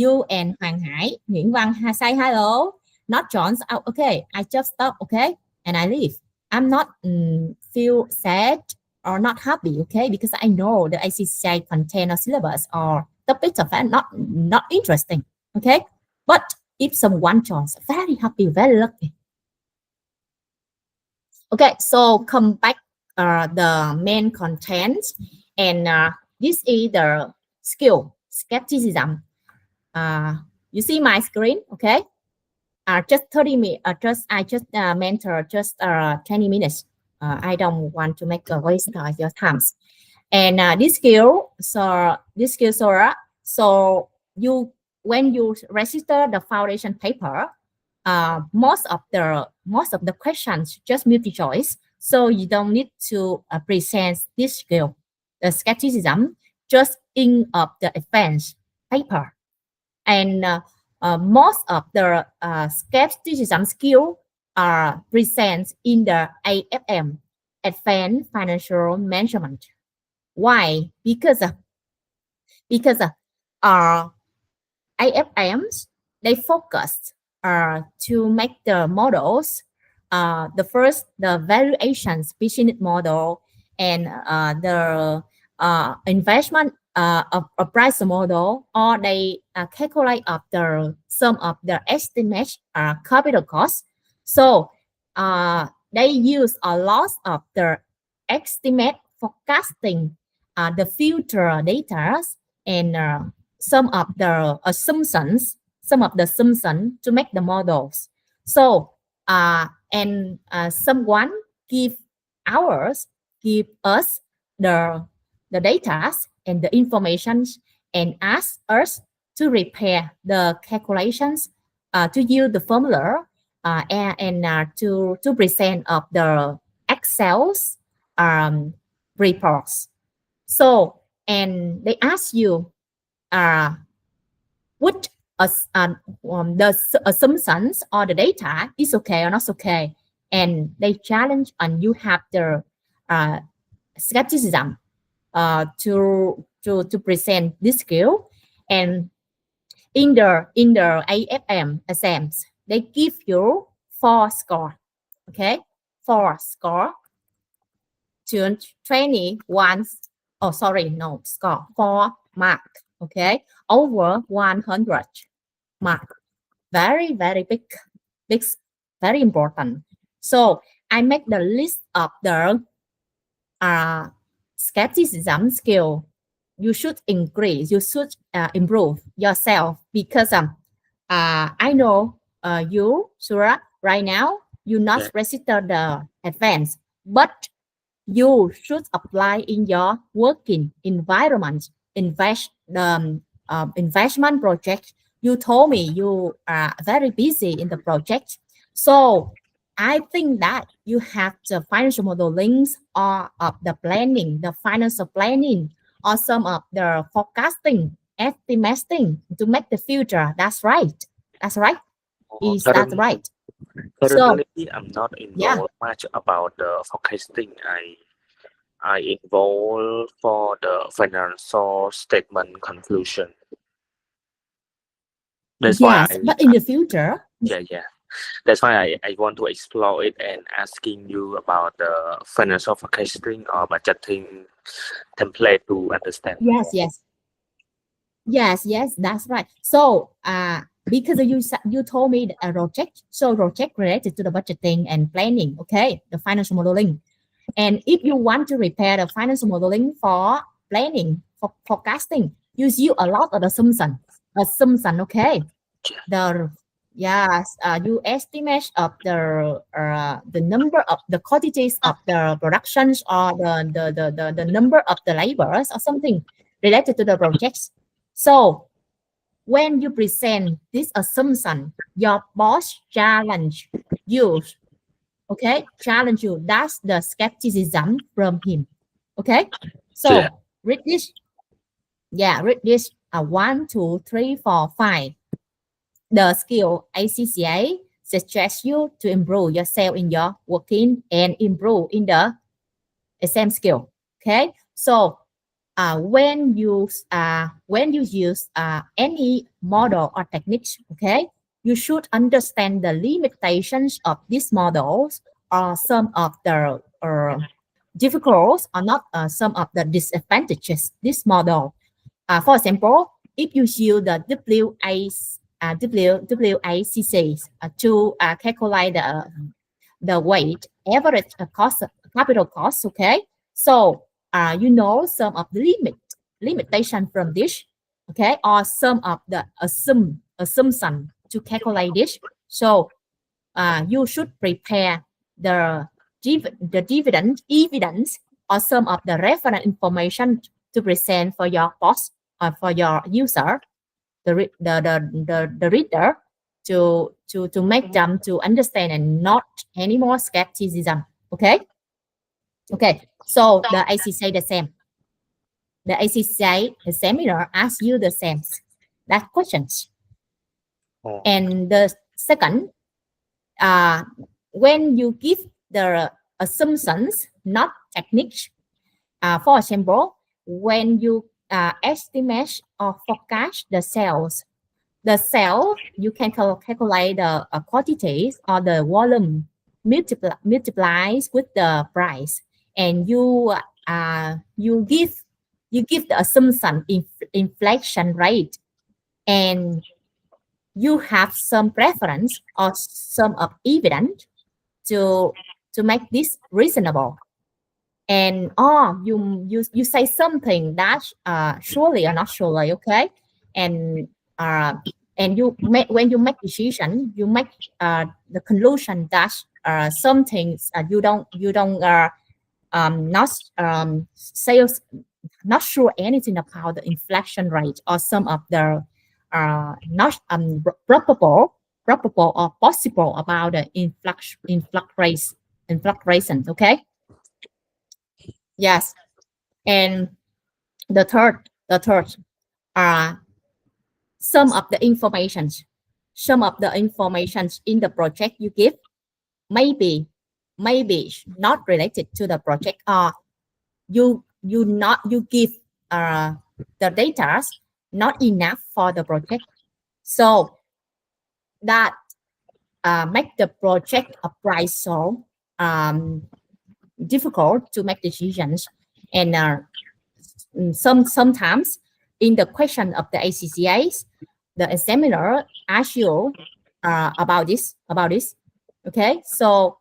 You and Hoàng Hải, Nguyễn Văn say hello. Not John's. Oh, okay, I just stop. Okay, and I leave. I'm not feel sad or not happy. Okay, because I know the ACCA content or syllabus or topics of that not interesting. Okay, but if someone joins, very happy, very lucky. Okay, so come back the main content, and this is the skill skepticism. You see my screen, okay? Just 30 minutes. I just mentor just 20 minutes. I don't want to make a waste your times. And this skill, so you when you register the foundation paper, most of the questions just multi choice, so you don't need to present this skill, the skepticism, just in of the advanced paper. And most of the skepticism skill are present in the AFM, Advanced Financial Management. Why? Because AFMs, they focus to make the models, the valuations business model, and the investment of a price model, or they calculate up the sum of the estimate capital cost. So they use a lot of the estimate forecasting the future data, and some of the assumptions to make the models. So someone give us the data and the information and ask us to repair the calculations, to use the formula, and to present of the Excel's reports. So, and they ask you which the assumptions or the data is okay or not okay, and they challenge and you have the skepticism to present this skill. And in the AFM exams, they give you 4 score, okay, 4 score to 21. Oh, sorry, no, score 4 mark, okay, over 100 mark. Very, very big, very important. So I make the list of the skepticism skill you should increase, you should improve yourself, because I know you, Surah, right now you not register the advance, but you should apply in your working environment, investment project. You told me you are very busy in the project, so I think that you have the financial modeling or of the planning, the financial planning, or some of the forecasting, estimating to make the future. That's right. That's right. Is that right? Currently, I'm not involved much about the forecasting. I involved for the financial statement conclusion. That's why but in the future. Yeah. That's why I want to explore it and asking you about the financial forecasting or budgeting template to understand. Yes, that's right. So because you told me a project, so project related to the budgeting and planning, okay, the financial modeling. And if you want to repair the financial modeling for planning, for forecasting, you use a lot of assumption, okay. You estimate of the number of the quantities of the productions, or the number of the laborers, or something related to the projects. So when you present this assumption, your boss challenge you, okay, challenge you. That's the skepticism from him, okay. So read this. Read this. 1, 2, 3, 4, 5. The skill ACCA suggests you to improve yourself in your working and improve in the exam skill. Okay, so when you use any model or techniques, okay, you should understand the limitations of these models or some of the difficulties or not some of the disadvantages this model. For example, if you use the WACC to calculate the weight average cost capital cost, okay, so you know some of the limitation from this, okay, or some of the assumption to calculate this. So you should prepare the the dividend evidence or some of the reference information to present for your boss or for your user, the reader, to make them to understand and not any more skepticism. Okay. Okay. So the ACCA the same. The ACCA seminar asks you the same that questions. Oh, And the second, when you give the assumptions, not techniques, for example, when you estimate or forecast the sales, you can calculate the quantities or the volume multiplies with the price, and you give the assumption inflation rate, and you have some preference or some of evidence to make this reasonable. And you say something that surely or not surely, okay, and uh, when you make decision, you make the conclusion that some things you don't not sales not sure anything about the inflation rate or some of the not probable or possible about the inflation, okay. Yes. And the third are some of the informations in the project you give maybe not related to the project, or you give the data not enough for the project, so that make the project appraisal difficult to make decisions. And sometimes in the question of the ACCAs, the examiner asks you about this. Okay, so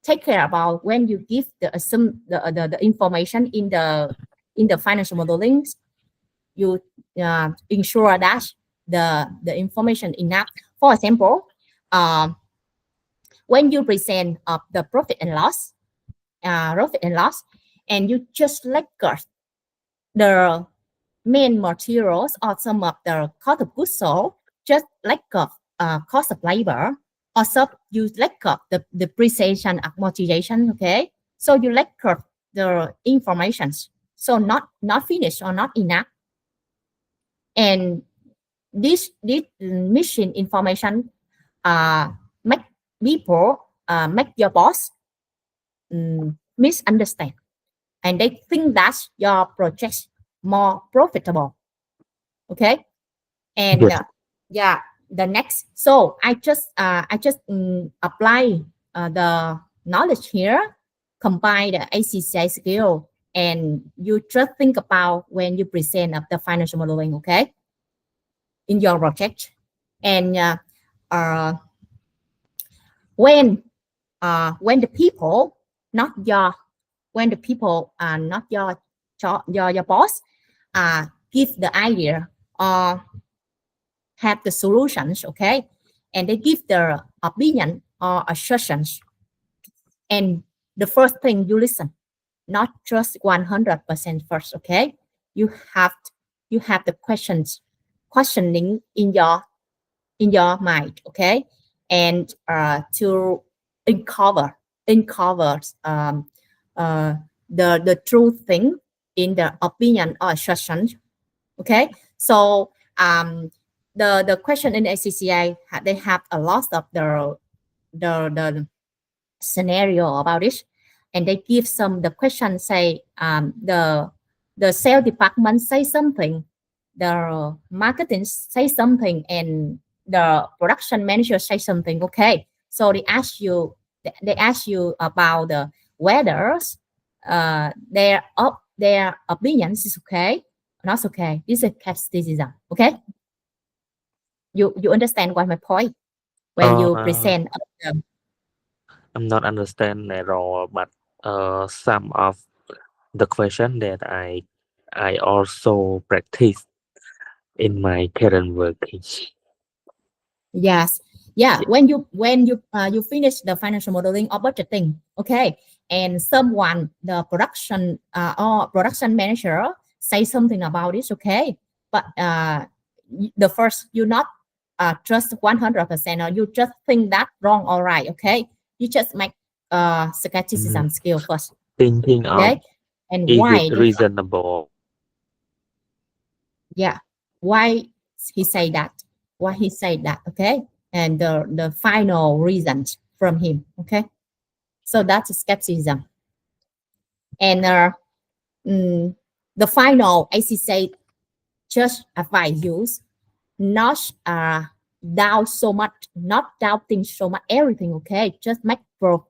take care about when you give the information in the financial modeling, you ensure that the information enough. For example, when you present of the profit and loss, and you just record the main materials or some of the cost of goods sold, just record cost of labor, or so you record the depreciation amortization, okay, so you record the information, so not finished or not enough. And this missing information make people make your boss misunderstand, and they think that your project more profitable, okay. And yes. yeah, the next, so I just apply the knowledge here, combine the ACCA skill, and you just think about when you present of the financial modeling, okay, in your project. And when the people not your when the people are not your boss give the idea or have the solutions, okay, and they give their opinion or assertions, and the first thing you listen, not just 100% first, okay, you have the questioning in your mind, okay, and to uncover the true thing in the opinion or assertion, okay. So the question in the ACCA, they have a lot of the scenario about it, and they give some the question say the sales department say something, the marketing say something, and the production manager say something. Okay, so they ask you about the whether their opinions is okay or not okay. This is skepticism. Okay, you understand what my point when you Uh, present I'm not understand at all, but some of the question that I also practice in my current working. Yes. Yeah. Yeah. When you finish the financial modeling or budgeting, okay, and someone, the production or production manager say something about it, okay, but the first you not trust 100% or you just think that wrong or right, okay, you just make Mhm. skepticism skill first, Thinking of okay, and is it why they reasonable? yeah why he say that why he say that, okay, and the final reasons from him, okay, so that's skepticism. And mm, the final ACCA just advise you not doubt so much, not doubting so much everything, okay, just make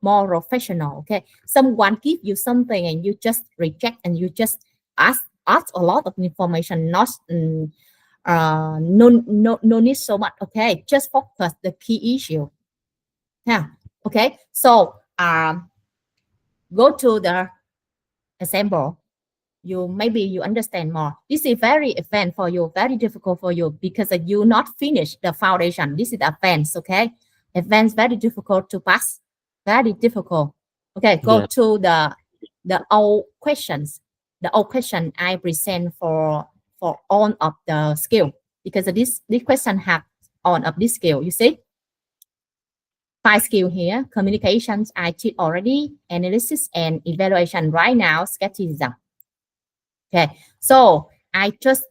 more professional, okay, someone give you something and you just reject and you just ask a lot of information, not no need so much, okay, just focus the key issue. Yeah, okay, so go to the example, you maybe you understand more. This is very advanced for you, very difficult for you because you not finish the foundation. This is advanced, okay, advanced, very difficult to pass, very difficult. Okay, go Yeah. to the old questions, the old question I present for all of the skill, because this question have all of this skill, you see, five skill here: communications I teach already, analysis and evaluation right now, skepticism. Okay, so I just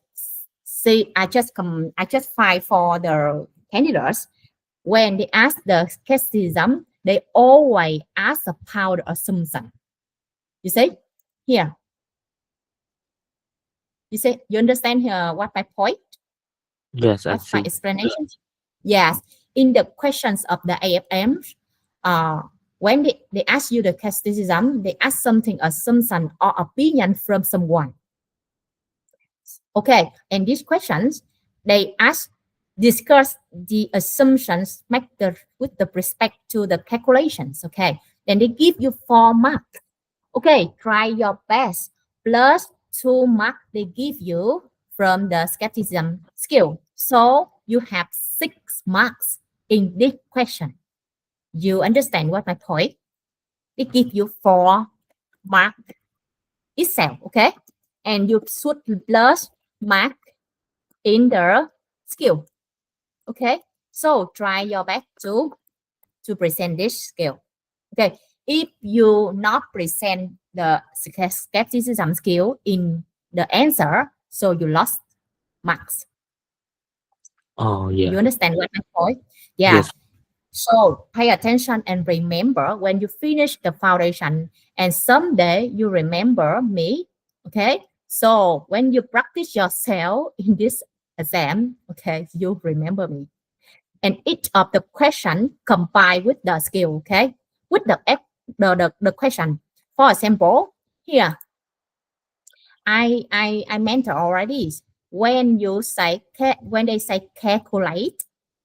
find for the candidates, when they ask the skepticism, they always ask about the assumption. You see here, you understand here what my point? Yes, I What's my see. explanation? Yes, in the questions of the AFM, uh, when they ask you the skepticism, they ask something, assumption or opinion from someone. Okay, and these questions, they ask, discuss the assumptions make the with the respect to the calculations. Okay, then they give you 4 marks. Okay, try your best. Plus 2 marks they give you from the skepticism skill. So you have 6 marks in this question. You understand what my point? They give you 4 marks itself. Okay, and you should plus mark in the skill. Okay, so try your best to present this skill. Okay, if you not present the skepticism skill in the answer, so you lost marks. Oh You yeah. understand what my point? Yeah. Yes. So pay attention and remember when you finish the foundation, and someday you remember me. Okay. So when you practice yourself in this exam, okay, you remember me. And each of the question combined with the skill, okay, with the question. For example, here I mentor already. When you say when they say calculate,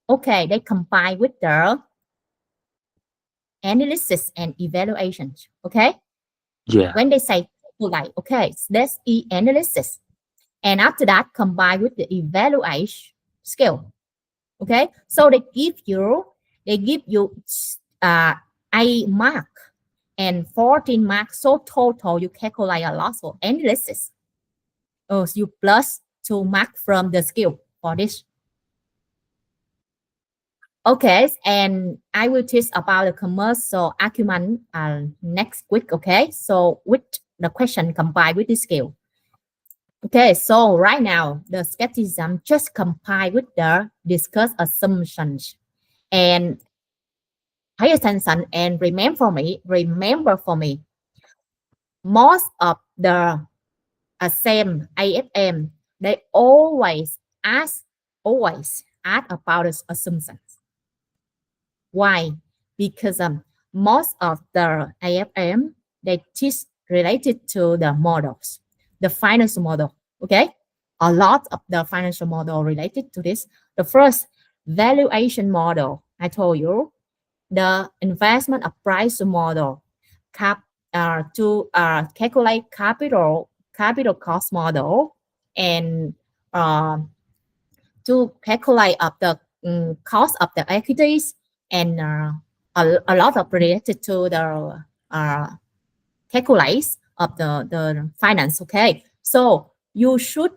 okay, they combine with the analysis and evaluation. Okay, Yeah. when they say calculate, okay, that's analysis, and after that combine with the evaluation skill. Okay, so they give you uh, a mark and 14 marks, so total you calculate a lot for analysis. Oh, so you plus 2 marks from the skill for this. Okay, and I will teach about the commercial acumen next week. Okay, so with the question combined with the skill. Okay, so right now the skepticism just combined with the discuss assumptions, and pay attention and remember for me, most of the same AFM, they always ask about the assumptions. Why? Because most of the AFM they teach related to the models, the financial model. Okay, a lot of the financial model related to this. The first valuation model, I told you, the investment appraisal model, to calculate capital cost model, and uh, to calculate of the cost of the equities, and a lot of related to the uh, calculates of the finance. Okay, so you should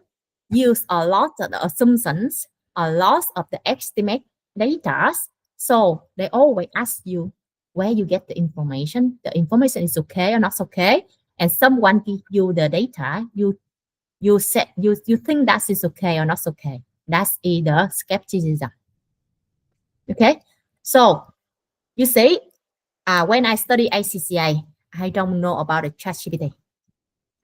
use a lot of the assumptions, a lot of the estimate data. So they always ask you where you get the information. The information is okay or not okay, and someone give you the data. You think that is okay or not okay. That's either skepticism. Okay, so you see, when I study ACCA, I don't know about the ChatGPT.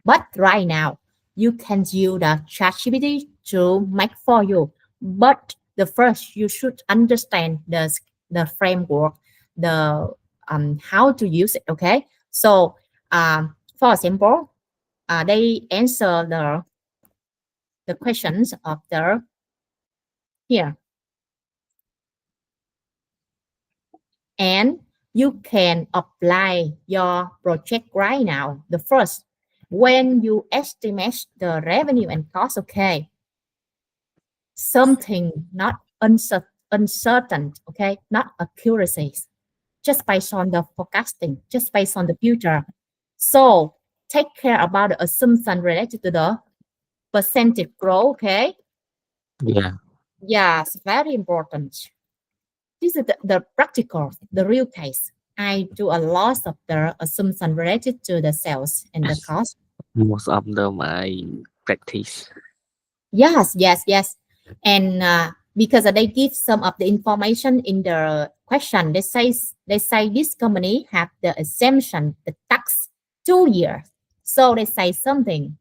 But right now, you can use the ChatGPT to make for you. But the first, you should understand the framework, the how to use it. Okay, so for example, they answer the questions of the here, and you can apply your project right now. The first, when you estimate the revenue and cost, okay, something not uncertain, okay, not accuracies, just based on the forecasting, just based on the future. So take care about the assumption related to the percentage growth, okay? Yeah. Yes, very important. This is the practical, the real case. I do a lot of the assumption related to the sales and the cost. Most of them I practice. Yes. And because they give some of the information in the question, they say this company have the exemption, the tax 2 years. So they say something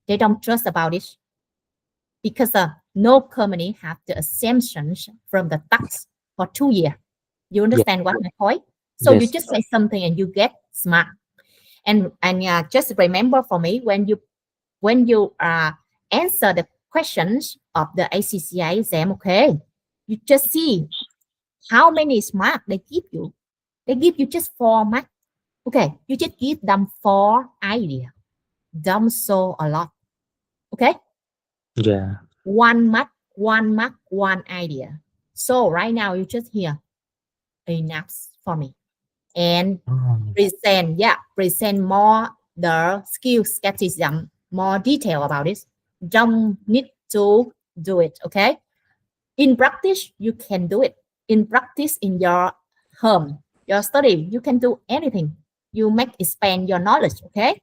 they don't trust about it because no company have the exemptions from the tax for 2 years. You Yeah. understand what my point? So you Yes. just say something and you get smart. And just remember for me, when you answer the questions of the ACCA exam, okay, you just see how many marks they give you. They give you just 4 marks. Okay, you just give them 4 ideas. Don't show a lot. Okay, Yeah. 1 mark, 1 mark, 1 idea. So right now you just hear enough for me and Oh, present more the skill skepticism, more detail about it. Don't need to do it. Okay, in practice you can do it. In practice, in your home, your study, you can do anything. You make expand your knowledge. Okay,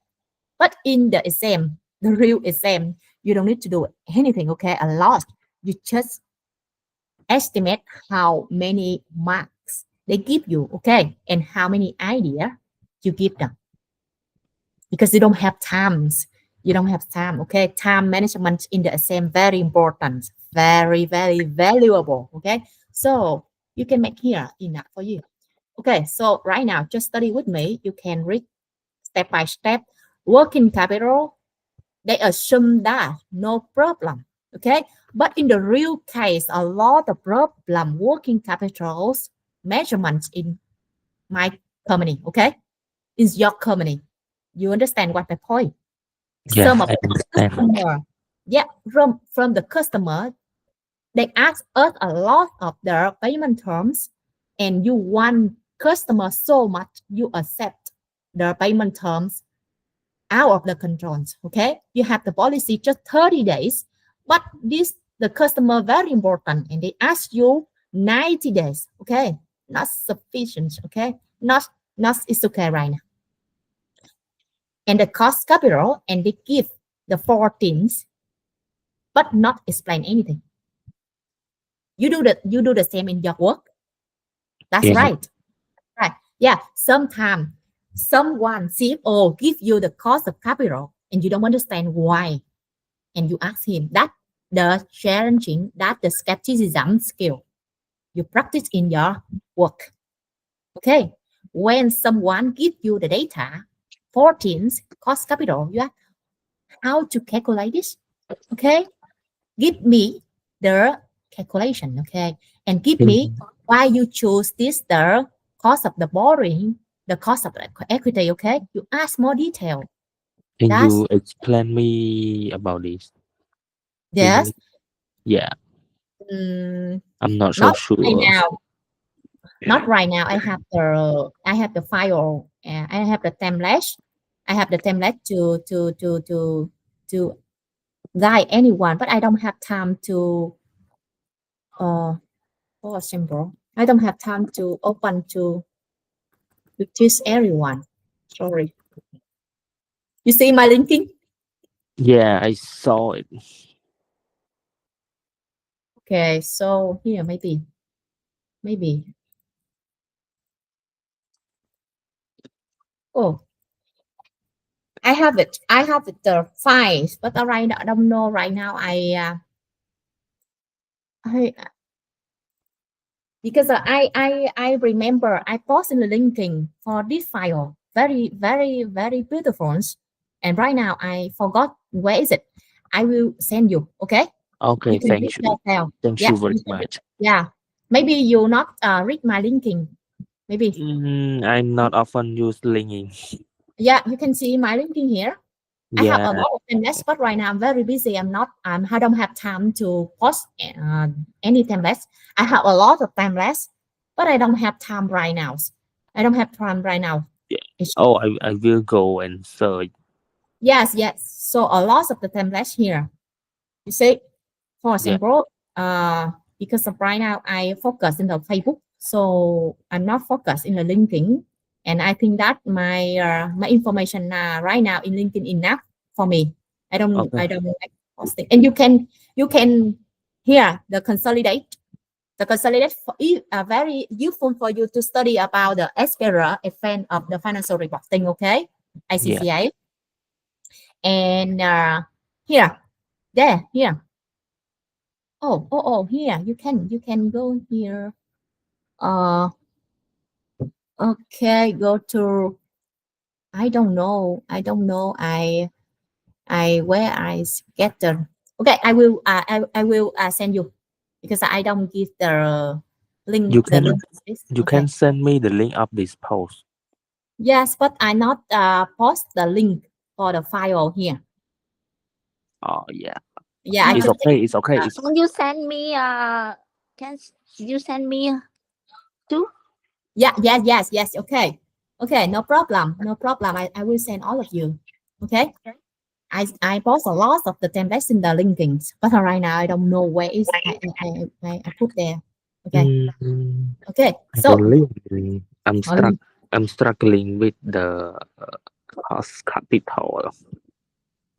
but in the exam, the real exam, you don't need to do anything. Okay, a lot. You just estimate how many marks they give you. Okay, and how many idea you give them, because you don't have times. You don't have time. Okay, time management in the exam very important, very valuable. Okay, so you can make here enough for you. Okay, so right now just study with me. You can read step by step. Working capital, they assume that no problem. Okay, but in the real case, a lot of problem working capitals measurements in my company. Okay, in your company. You understand what my point? yeah, Some of I the understand. customer, yeah, from the customer, they ask us a lot of their payment terms, and you want customer so much you accept the payment terms out of the controls. Okay, you have the policy just 30 days, but this the customer very important, and they ask you 90 days. Okay, not sufficient. Okay, not it's okay right now. And the cost capital, and they give the 14s, but not explain anything. You do the same in your work. That's Yeah. right. Right. Yeah. Sometimes someone CFO give you the cost of capital, and you don't understand why, and you ask him. That the challenging, that the skepticism skill you practice in your work. Okay, when someone give you the data, 14 cost capital, you ask how to calculate this. Okay, give me the calculation. Okay, and give me Can, why you choose this, the cost of the borrowing, the cost of the equity. Okay, you ask more detail. can That's you explain me about this? yes. Please? Yeah, Mm, I'm not so not right sure. now. Not right now. I have the file. I have the template. I have the template to guide anyone, but I don't have time to for example. I don't have time to open to teach everyone. Sorry. You see my linking? Yeah, I saw it. Okay, so here maybe. Oh, I have it. I have it, the files, but right now, I don't know right now. I because I remember I posted the linking for this file. Very beautiful. And right now I forgot where is it. I will send you. Okay, you Okay, can read thank you. yourself. Thank Yeah, you very you can read. much. Yeah, maybe you not read my linking. Maybe I'm not often use linking. yeah, you can see my linking here. I have Yeah, a lot of templates, but right now I'm very busy. I'm not. I don't have time to post any templates. I have a lot of templates, but I don't have time right now. I don't have time right now. yeah. It's, Oh, I will go and search. yes, yes. So a lot of the templates here. You see, for Yeah, example, because of right now I focus in the Facebook, so I'm not focused in the LinkedIn, and I think that my information right now in LinkedIn enough for me. okay. I don't like posting, and you can here the consolidate very useful for you to study about the SPR event of the financial reporting. Okay, Yeah, ICCA, and here here. Here you can go here. Uh, okay, go to. I don't know. I where I get the. Okay, I will send you because I don't give the link you the can link. This you okay. can send me the link of this post. Yes, but I not post the link for the file here. Oh yeah, Yeah, I Uh, it's just okay. It's okay. It's can you send me you send me too? yes. Okay, no problem. No problem. I will send all of you. Okay. I post a lot of the templates in the linkings, but right now I don't know where is I put there. Okay, mm, okay. So really I'm um, struck. I'm struggling with the cost capital.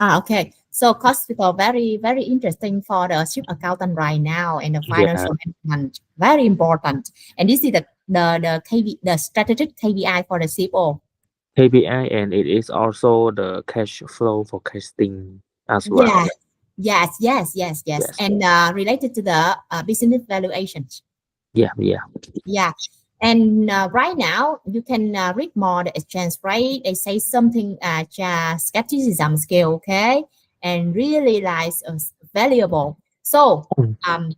okay. So cost people very interesting for the chief accountant right now and the Yeah, financial management very important. And this is the KB the strategic KPI for the CFO. KPI, and it is also the cash flow forecasting as Yeah. well. Yes. Yes. And related to the business valuations. Yeah. Yeah. Yeah. And right now, you can read more the exchange rate. They say something skepticism scale, okay, and really like valuable. So, Mm. um,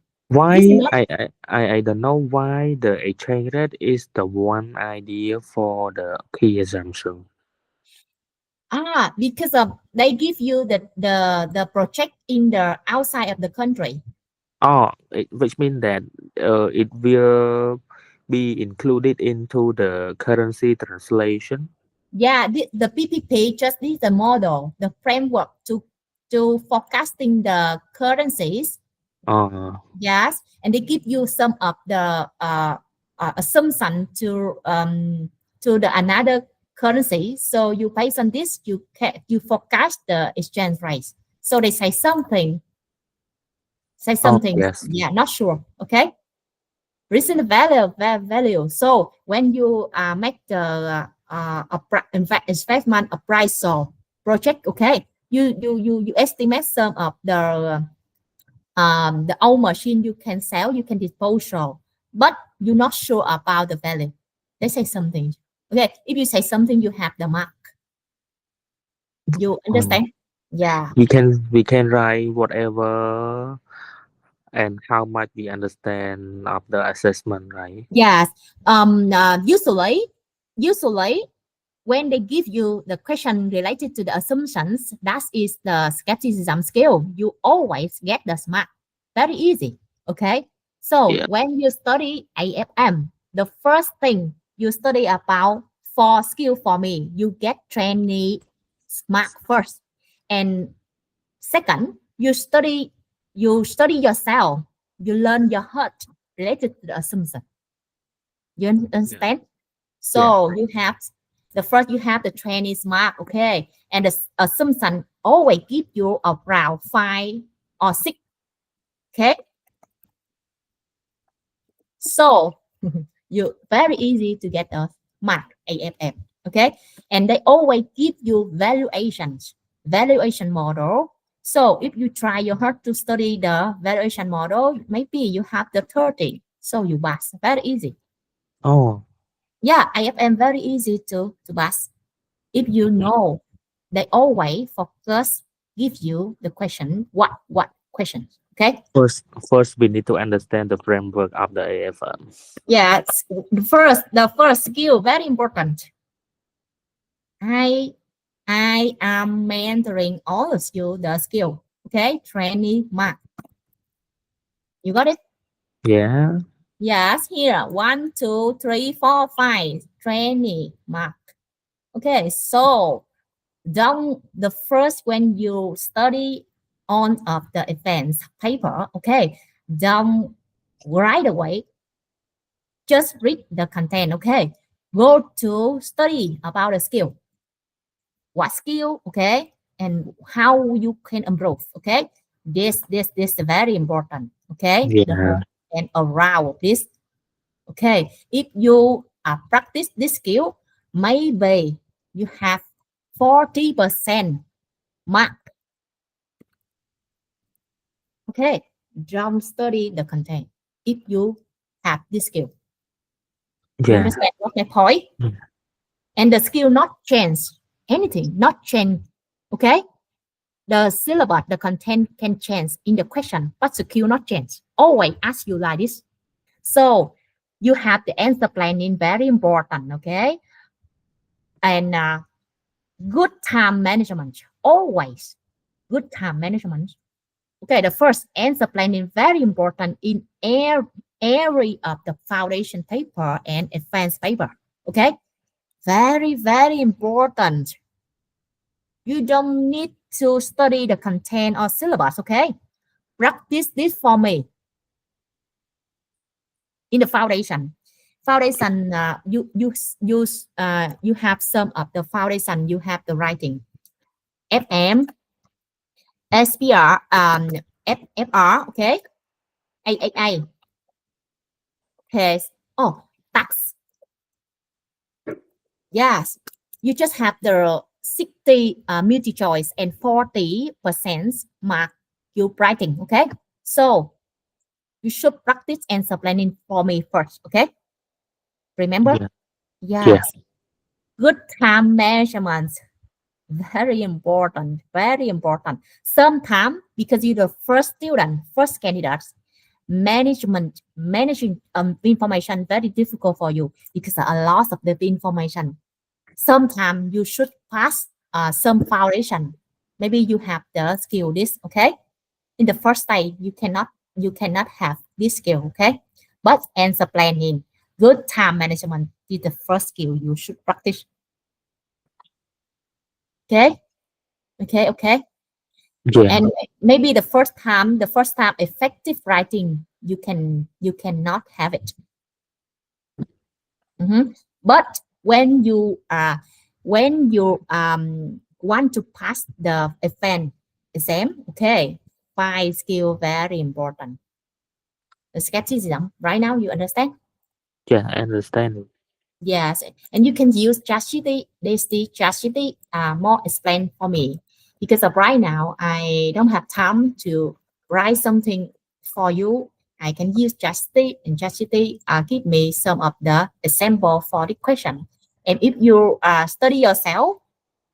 this is Why not I don't know why the exchange rate is the one idea for the key assumption. because of they give you the project in the outside of the country. Oh, which means that it will be included into the currency translation. Yeah, the PPP just is the model, the framework to forecasting the currencies. Uh, Yes, and they give you some of the assumption to the another currency. So you based on this, you forecast the exchange rate. So they say oh something. yes. Yeah, not sure. Okay, recent value. So when you make the investment appraisal project, okay, You estimate some of the old machine you can sell, you can dispose of, but you're not sure about the value. They say something. Okay, if you say something, you have the mark. You understand? Yeah. We can write whatever and how much we understand of the assessment, right? Yes. Usually, when they give you the question related to the assumptions, that is the skepticism scale. You always get the mark. Very easy. Okay. So Yeah. when you study AFM, the first thing you study about for skill for me, you get trainee mark first, and second, you study yourself. You learn your hurt related to the assumption. You Yeah. understand? Yeah. So you have the training mark, okay, and the assumption always give you around 5 or 6, okay. So you very easy to get a mark AFF, okay, and they always give you valuation model. So if you try your hard to study the valuation model, maybe you have the 30, so you pass very easy. Oh, Yeah, AFM very easy to pass. If you mhm. know, they always focus, give you the question, what questions, okay. First we need to understand the framework of the AFM. Yes, the first skill very important. I am mentoring all of you the skill, okay. Training mark, you got it. Yeah. Yes, here 1 2 3 4 5 training mark, okay. So don't the first when you study on of the advanced paper, okay, don't right away just read the content, okay. Go to study about the skill, what skill, okay, and how you can improve, okay. This is very important, okay. The Yeah. and around this, okay. If you practice this skill, maybe you have 40% mark. Okay, don't study the content if you have this skill. You Yeah. understand what my point? Mm. And the skill not change anything, not change. Okay, the syllabus, the content can change in the question, but skill not change. Always ask you like this. So you have the answer planning very important. Okay, and good time management. Always good time management. Okay, the first answer planning very important in every of the foundation paper and advanced paper. Okay, very important. You don't need to study the content or syllabus. Okay, practice this for me in the foundation. Foundation, you have some of the foundation. You have the writing, FM, SPR, FR. Okay, AAA. Okay. Oh, tax. Yes, you just have the 60 multi choice and 40% mark you writing. Okay, so you should practice answer planning for me first. Okay, remember? Yeah. Yeah. Yes, good time management, very important, very important. Sometimes because you're the first student, first candidates, managing information very difficult for you because a lot of the information. Sometimes you should pass some foundation. Maybe you have the skill this, okay. In the first stage, you cannot have this skill, okay. But answer planning, good time management is the first skill you should practice. Okay, okay. Yeah. And maybe the first time effective writing, you cannot have it. Mhm. But when you want to pass the exam, okay, five skill very important. The skepticism. Right now, you understand? Yeah. I understand. Yes, and you can use ChatGPT. This the ChatGPT more explain for me. because of right now, I don't have time to write something for you. I can use ChatGPT, and ChatGPT give me some of the example for the question. And if you study yourself,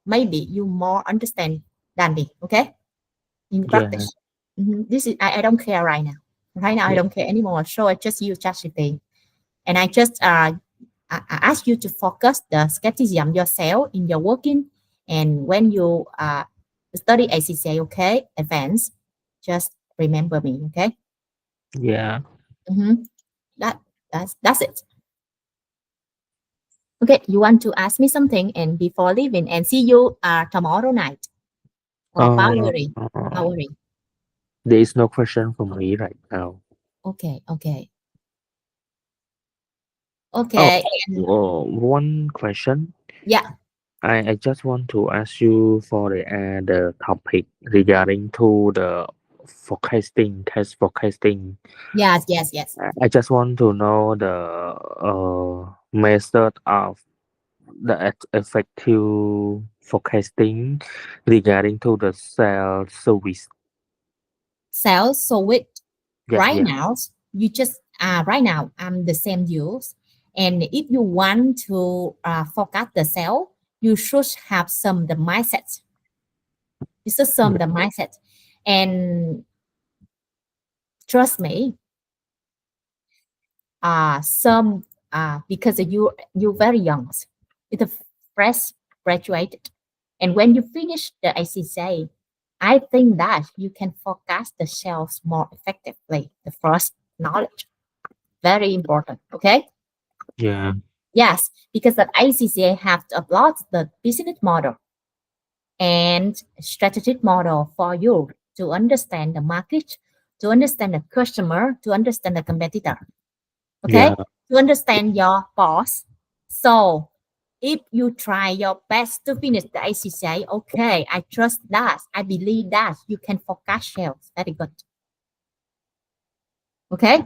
maybe you more understand than me. Okay, in Yeah. practice. This is I don't care right now. Right now, I Yeah. don't care anymore. So I just use ChatGPT, and I just I ask you to focus the skepticism yourself in your working, and when you study ACCA, okay, advance, just remember me, okay. Yeah. Mm-hmm. That that's it. Okay, you want to ask me something, and before leaving, and see you tomorrow night or Uh, Bowery, Bowery. there is no question for me right now. Okay, okay, Oh, okay, and one question. yeah, I just want to ask you for the topic regarding to the forecasting, cash forecasting. yes, yes, yes. I just want to know the method of the effective forecasting regarding to the sales service. Sales, so with Yeah, right yeah, now you just right now I'm the same use, and if you want to forecast the sale, you should have some the mindset. You should some yeah, the mindset, and trust me, some because you very young, it's a fresh graduated, and when you finish the ACCA, I think that you can forecast the sales more effectively. The first knowledge, very important. Okay. yeah, Yes, because the ACCA have to upload the business model and strategic model for you to understand the market, to understand the customer, to understand the competitor. Okay, yeah, to understand your boss. So if you try your best to finish the ACCA, okay, I trust that. I believe that you can forecast sales. Very good. Okay,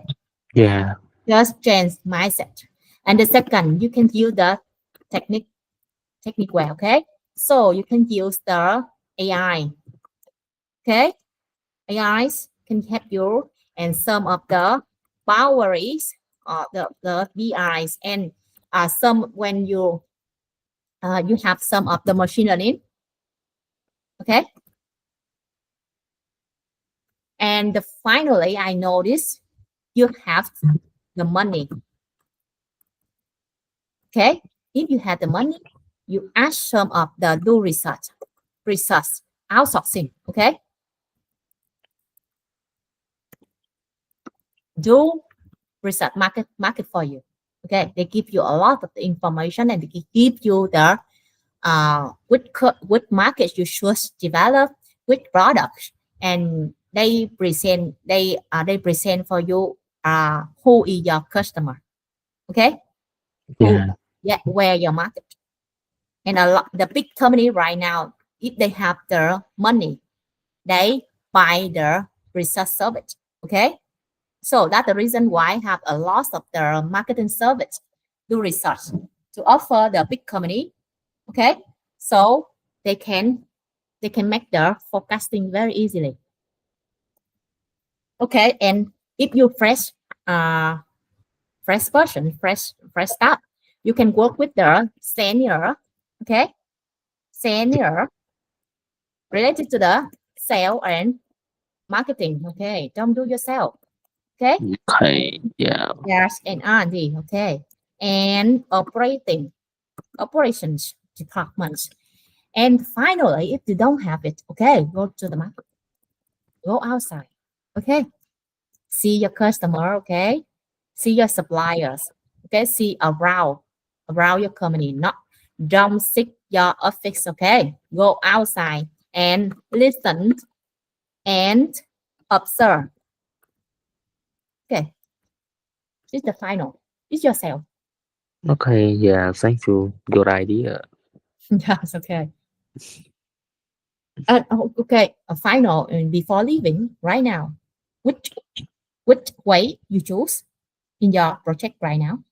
yeah, just change mindset. And the second, you can use the technique way, okay? So you can use the AI, okay? AIs can help you and some of the boundaries the BIs and some when you have some of the machine learning, okay? And finally, I notice you have the money, okay? If you have the money, you ask some of the do research outsourcing, okay? Do research market for you. Okay, they give you a lot of the information and they give you the which markets you should develop, which products, and they present for you who is your customer. Okay, who, yeah, yeah, where your market, and a lot the big company right now, if they have the money, they buy the research service. Okay, so that's the reason why I have a lot of the marketing service do research to offer the big company. Okay, so they can they can make the forecasting very easily. Okay, and if you fresh person, fresh staff, you can work with the senior. Okay, senior related to the sale and marketing. Okay, don't do yourself. Okay, okay, yeah, yes, and R&D. Okay, and operations departments. And finally, if you don't have it, okay, go to the market, go outside. Okay, see your customer. Okay, see your suppliers. Okay, see around your company. Not don't sit your office. Okay, go outside and listen and observe. Okay, this is the final. It's yourself. okay, yeah. Thank you. Good idea. Yes. Okay. Okay, a final and before leaving right now. Which which way you choose in your project right now?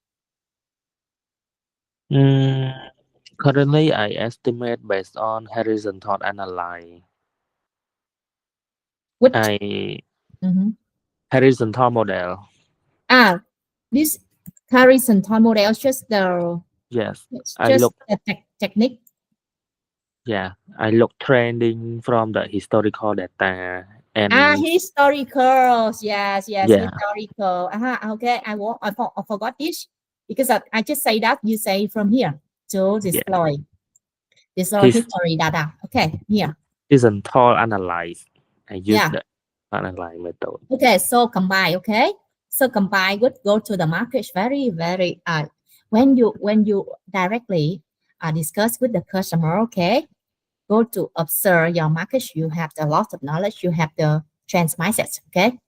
Mm, currently, I estimate based on horizontal analysis. Which I mhm. horizontal model. This horizontal model is just Yes, it's I just look. a technique. Yeah, I look trending from the historical data and Historical. Yes, yes, yeah, historical. Okay, I forgot this because I just say that you say from here to yeah. display His history data. Okay, here. horizontal analyze. I use Yeah. the analyze method. Okay, so combine. Okay, so combine would go to the market. Very, very. When you directly discuss with the customer. Okay, go to observe your market. You have a lot of knowledge. You have the trends mindset. Okay.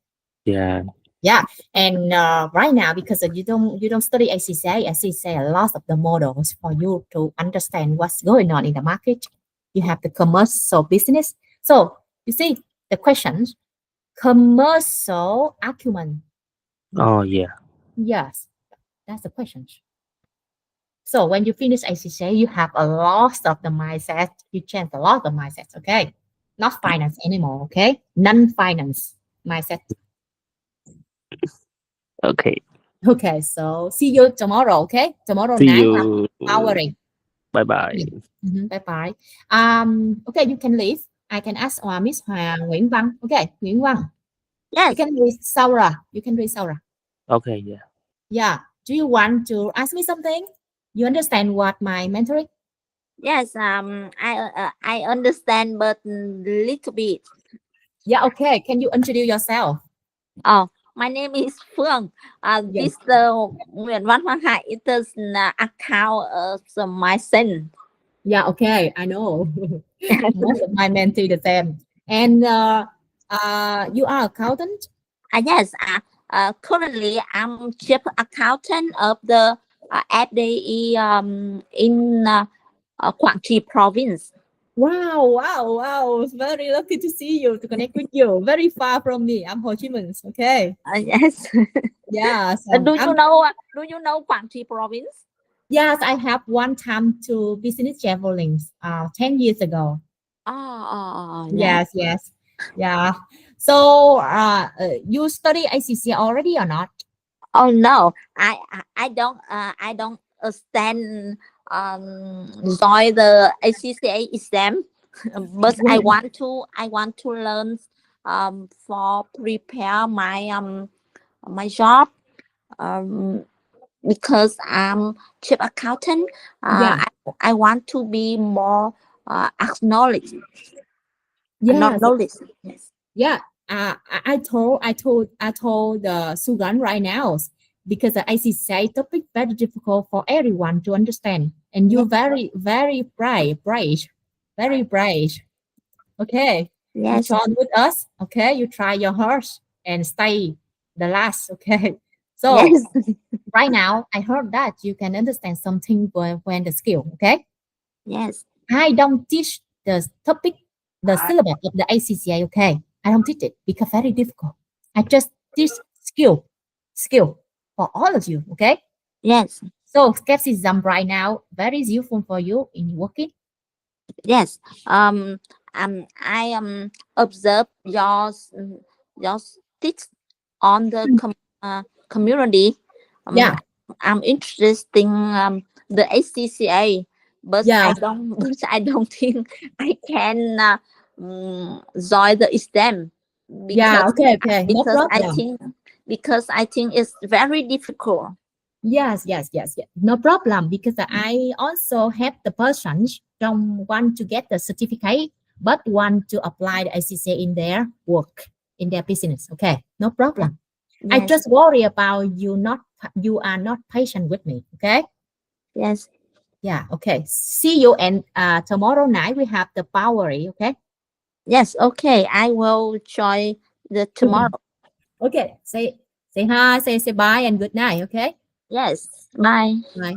Yeah, Yeah, and right now because you don't study ACCA a lot of the models for you to understand what's going on in the market. You have the commercial business. So you see the questions, commercial acumen. oh yeah, Yes, that's the question. So when you finish ACCA, you have a lot of the mindset. You change a lot of mindsets. Okay, not finance anymore. Okay, non-finance mindset. okay. Okay, so see you tomorrow. Okay, tomorrow See night have you. powering. Bye bye. Yeah. Bye bye. Okay, you can leave. I can ask Miss Nguyễn Văn. Okay, Nguyễn Văn. You Yes, can read Saura. You can read Saura. Okay, yeah. Yeah. Do you want to ask me something? You understand what my mentoring? yes. I understand, but little bit. Yeah. Okay. Can you introduce yourself? Oh, my name is Phương. Yes. This Nguyễn Văn Hoàng Hải. It is an account of my son. Yeah. Okay. I know. Most of my mentee the same. And you are accountant. Yes. Currently, I'm chief accountant of the FDE in Quảng Trị province. Wow, wow, wow. It's very lucky to see you, to connect with you. Very far from me. I'm Ho Chi Minh. Okay. Yes. Yes. Do you know Quảng Trị province? Yes, I have one time to business traveling 10 years ago. Yeah. Yes, yes. Yeah. So you study ACCA already or not? Oh no, I don't stand join the ACCA exam, but Well, I want to learn for prepare my job um because I'm chief accountant. yeah. I want to be more acknowledged. Yes. Knowledge. Yes. Yeah. I told the Sugan right now because the ACCA topic very difficult for everyone to understand. And you Yes. very, very brave, very brave. Okay, you Yes. join with us. Okay, you try your horse and stay the last. Okay, so Yes. right now I heard that you can understand something when the skill. Okay, Yes. I don't teach the topic, the syllabus of the ACCA. Okay, I don't teach it because very difficult. I just teach skill for all of you. Okay, Yes. so skepticism right now very useful for you in working. Yes. I observe your teach on the community. Um, Yeah, I'm interested in the ACCA, but yeah, but I don't think I can join the exam yeah. because Okay, okay, no because I problem. think because I think it's very difficult. Yes, yes, yes, yes. No problem because I also have the persons don't want to get the certificate but want to apply the ACCA in their work, in their business. Okay, no problem. I Yes. just worry about you are not patient with me. Okay. Yes. Yeah. Okay. See you and tomorrow night we have the power. Okay. Yes. Okay. I will join the tomorrow. Okay. Say hi. Say bye and good night. Okay. Yes. Bye. Bye.